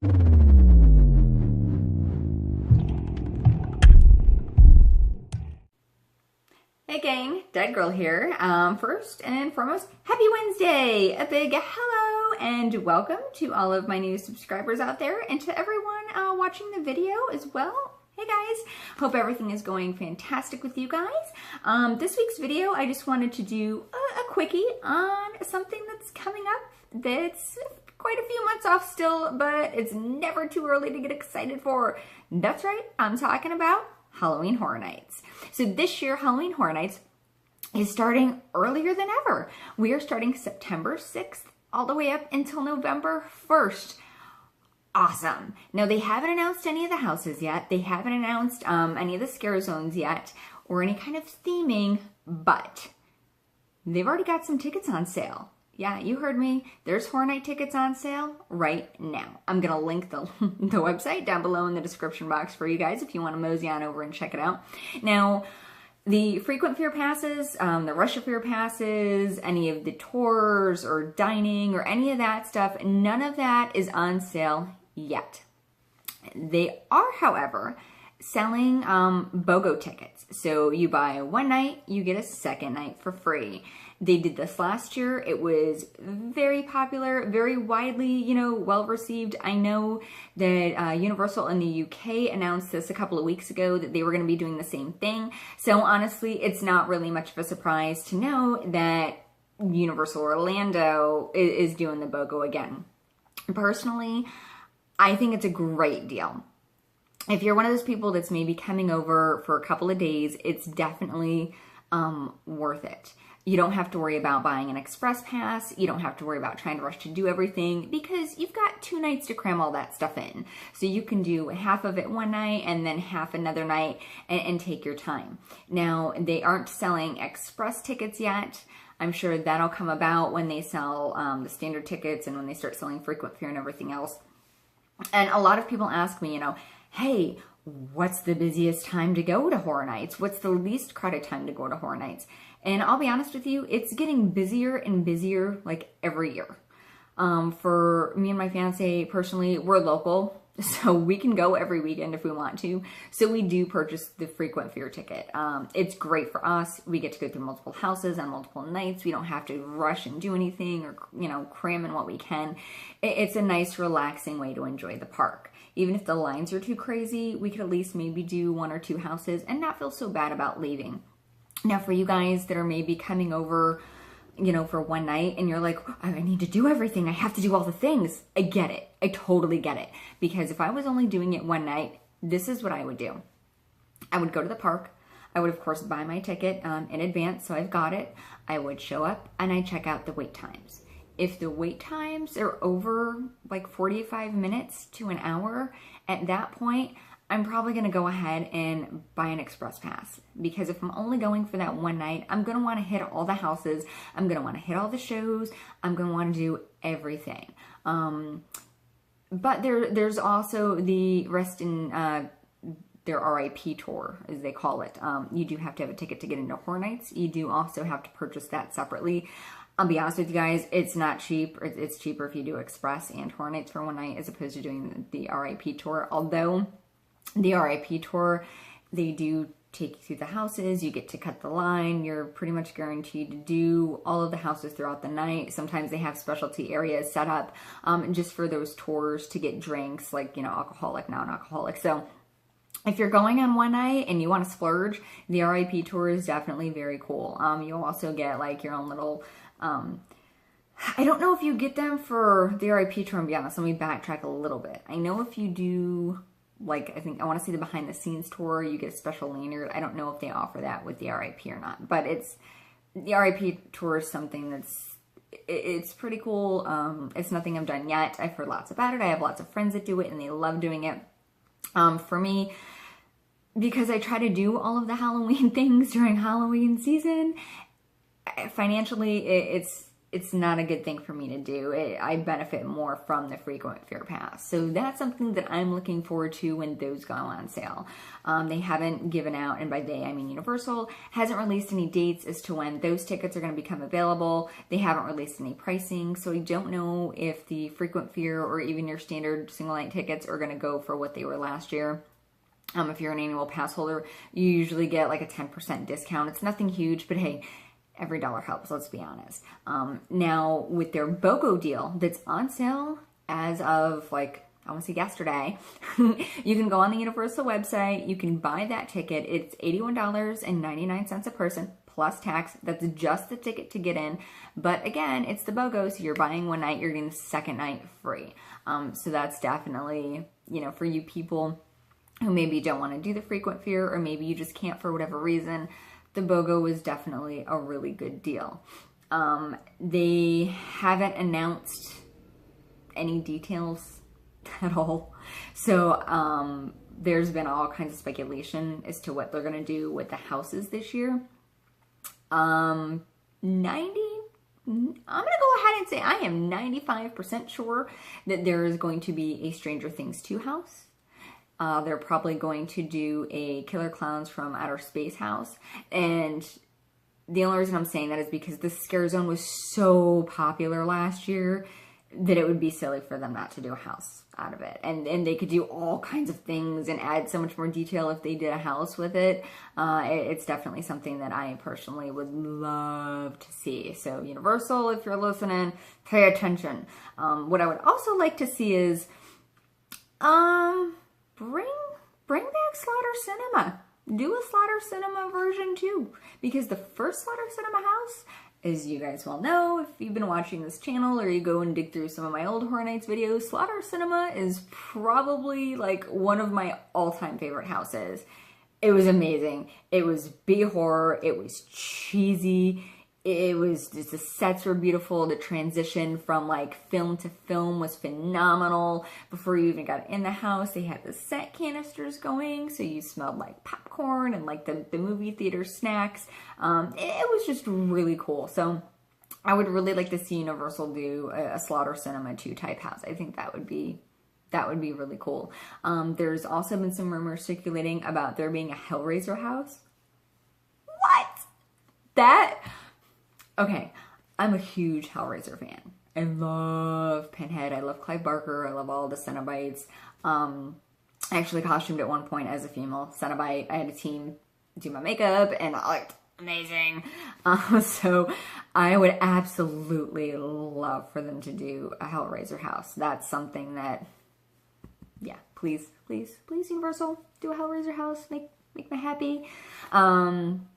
Hey gang, Dead Girl here. First and foremost, happy Wednesday! A big hello and welcome to all of my new subscribers out there and to everyone watching the video as well. Hey guys, hope everything is going fantastic with you guys. This week's video, I just wanted to do a quickie on something that's coming up that's quite a few months off still, but it's never too early to get excited for. That's right, I'm talking about Halloween Horror Nights. So this year, Halloween Horror Nights is starting earlier than ever. We are starting September 6th all the way up until November 1st. Awesome. Now, they haven't announced any of the houses yet. They haven't announced any of the scare zones yet or any kind of theming, but they've already got some tickets on sale. Yeah, you heard me. There's Horror Night tickets on sale right now. I'm going to link the website down below in the description box for you guys if you want to mosey on over and check it out. Now, the frequent fear passes, the rush of fear passes, any of the tours or dining or any of that stuff, none of that is on sale yet. They are, however, selling BOGO tickets. So you buy one night, you get a second night for free. They did this last year. It was very popular, very widely, well received. I know that Universal in the UK announced this a couple of weeks ago that they were going to be doing the same thing. So honestly, it's not really much of a surprise to know that Universal Orlando is doing the BOGO again. Personally, I think it's a great deal. If you're one of those people that's maybe coming over for a couple of days, it's definitely worth it. You don't have to worry about buying an express pass. You don't have to worry about trying to rush to do everything because you've got 2 nights to cram all that stuff in. So you can do half of it one night and then half another night and take your time. Now, they aren't selling express tickets yet. I'm sure that'll come about when they sell the standard tickets and when they start selling frequent fear and everything else. And a lot of people ask me, hey, what's the busiest time to go to Horror Nights? What's the least crowded time to go to Horror Nights? And I'll be honest with you, it's getting busier and busier like every year. For me and my fiance, personally, we're local, so we can go every weekend if we want to. So we do purchase the frequent fear ticket. It's great for us. We get to go through multiple houses on multiple nights. We don't have to rush and do anything or, cram in what we can. It's a nice, relaxing way to enjoy the park. Even if the lines are too crazy, we could at least maybe do 1 or 2 houses and not feel so bad about leaving. Now, for you guys that are maybe coming over, for one night and you're like, I need to do everything. I have to do all the things. I get it. I totally get it. Because if I was only doing it one night, this is what I would do. I would go to the park. I would, of course, buy my ticket in advance, so I've got it. I would show up and I check out the wait times. If the wait times are over like 45 minutes to an hour, at that point, I'm probably going to go ahead and buy an express pass because if I'm only going for that one night, I'm going to want to hit all the houses. I'm going to want to hit all the shows. I'm going to want to do everything. But there's also the rest in their RIP tour, as they call it. You do have to have a ticket to get into Horror Nights. You do also have to purchase that separately. I'll be honest with you guys, it's not cheap. It's cheaper if you do express and Horror Nights for one night as opposed to doing the RIP tour. Although the RIP tour, they do take you through the houses. You get to cut the line. You're pretty much guaranteed to do all of the houses throughout the night. Sometimes they have specialty areas set up just for those tours to get drinks like, alcoholic, non-alcoholic. So if you're going on one night and you want to splurge, the RIP tour is definitely very cool. You'll also get like your own little, I don't know if you get them for the RIP tour, to be honest. Let me backtrack a little bit. I know if you do, I want to see the behind the scenes tour, you get a special lanyard. I don't know if they offer that with the RIP or not, but the RIP tour is something it's pretty cool. It's nothing I've done yet. I've heard lots about it. I have lots of friends that do it and they love doing it. For me, because I try to do all of the Halloween things during Halloween season, financially, it's not a good thing for me to do. I benefit more from the frequent fair pass. So that's something that I'm looking forward to when those go on sale. They haven't given out, and by they I mean Universal, hasn't released any dates as to when those tickets are going to become available. They haven't released any pricing, so I don't know if the frequent fair or even your standard single night tickets are going to go for what they were last year. If you're an annual pass holder, you usually get like a 10% discount. It's nothing huge, but hey, every dollar helps, let's be honest. Now, with their BOGO deal that's on sale as of, like, I want to say yesterday, you can go on the Universal website, you can buy that ticket. It's $81.99 a person, plus tax. That's just the ticket to get in. But again, it's the BOGO, so you're buying one night, you're getting the second night free. So that's definitely, you know, for you people who maybe don't want to do the frequent fair, or maybe you just can't for whatever reason, the BOGO was definitely a really good deal. They haven't announced any details at all. So there's been all kinds of speculation as to what they're going to do with the houses this year. I'm going to go ahead and say I am 95% sure that there is going to be a Stranger Things 2 house. They're probably going to do a Killer Clowns from Outer Space house. And the only reason I'm saying that is because the Scare Zone was so popular last year that it would be silly for them not to do a house out of it. And they could do all kinds of things and add so much more detail if they did a house with it. It's definitely something that I personally would love to see. So Universal, if you're listening, pay attention. What I would also like to see is... Bring back Slaughter Cinema. Do a Slaughter Cinema version too. Because the first Slaughter Cinema house, as you guys well know, if you've been watching this channel or you go and dig through some of my old Horror Nights videos, Slaughter Cinema is probably like one of my all-time favorite houses. It was amazing. It was B-horror. It was cheesy. It was just, the sets were beautiful. The transition from like film to film was phenomenal. Before you even got in the house, they had the set canisters going, so you smelled like popcorn and like the movie theater snacks. It was just really cool. So I would really like to see Universal do a Slaughter Cinema 2 type house. I think that would be really cool. There's also been some rumors circulating about there being a Hellraiser house. What? That... Okay, I'm a huge Hellraiser fan. I love Pinhead. I love Clive Barker. I love all the Cenobites. I actually costumed at one point as a female Cenobite. I had a team do my makeup, and I looked amazing. So I would absolutely love for them to do a Hellraiser house. That's something that, yeah, please, please, please, Universal, do a Hellraiser house. Make me happy.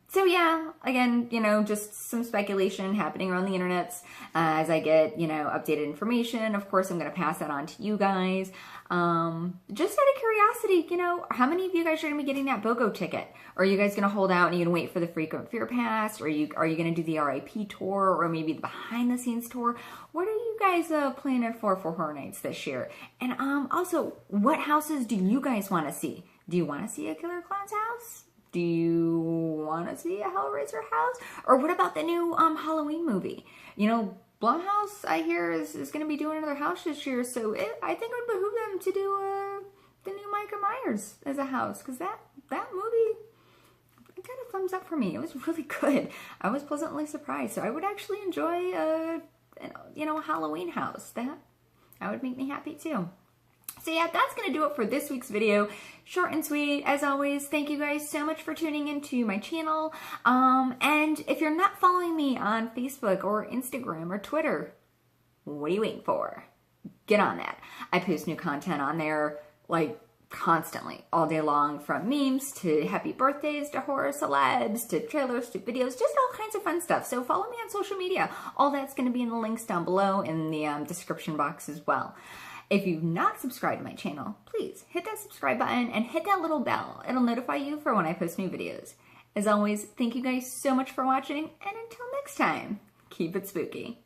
So yeah, again, you know, just some speculation happening around the internets. As I get, you know, updated information, of course, I'm going to pass that on to you guys. Just out of curiosity, you know, how many of you guys are going to be getting that BOGO ticket? Or are you guys going to hold out and you're going to wait for the frequent fair pass? Or are you going to do the RIP tour, or maybe the behind the scenes tour? What are you guys planning for Horror Nights this year? And also, what houses do you guys want to see? Do you want to see a Killer Clowns house? Do you want to see a Hellraiser house? Or what about the new Halloween movie? You know, Blumhouse, I hear, is going to be doing another house this year. So I think it would behoove them to do the new Michael Myers as a house. Because that movie, it got a thumbs up for me. It was really good. I was pleasantly surprised. So I would actually enjoy, you know, a Halloween house. That would make me happy too. So yeah, that's going to do it for this week's video. Short and sweet, as always. Thank you guys so much for tuning into my channel. And if you're not following me on Facebook or Instagram or Twitter, what are you waiting for? Get on that. I post new content on there, like, constantly, all day long, from memes to happy birthdays to horror celebs to trailers to videos, just all kinds of fun stuff. So follow me on social media. All that's going to be in the links down below in the description box as well. If you've not subscribed to my channel, please hit that subscribe button and hit that little bell. It'll notify you for when I post new videos. As always, thank you guys so much for watching, and until next time, keep it spooky.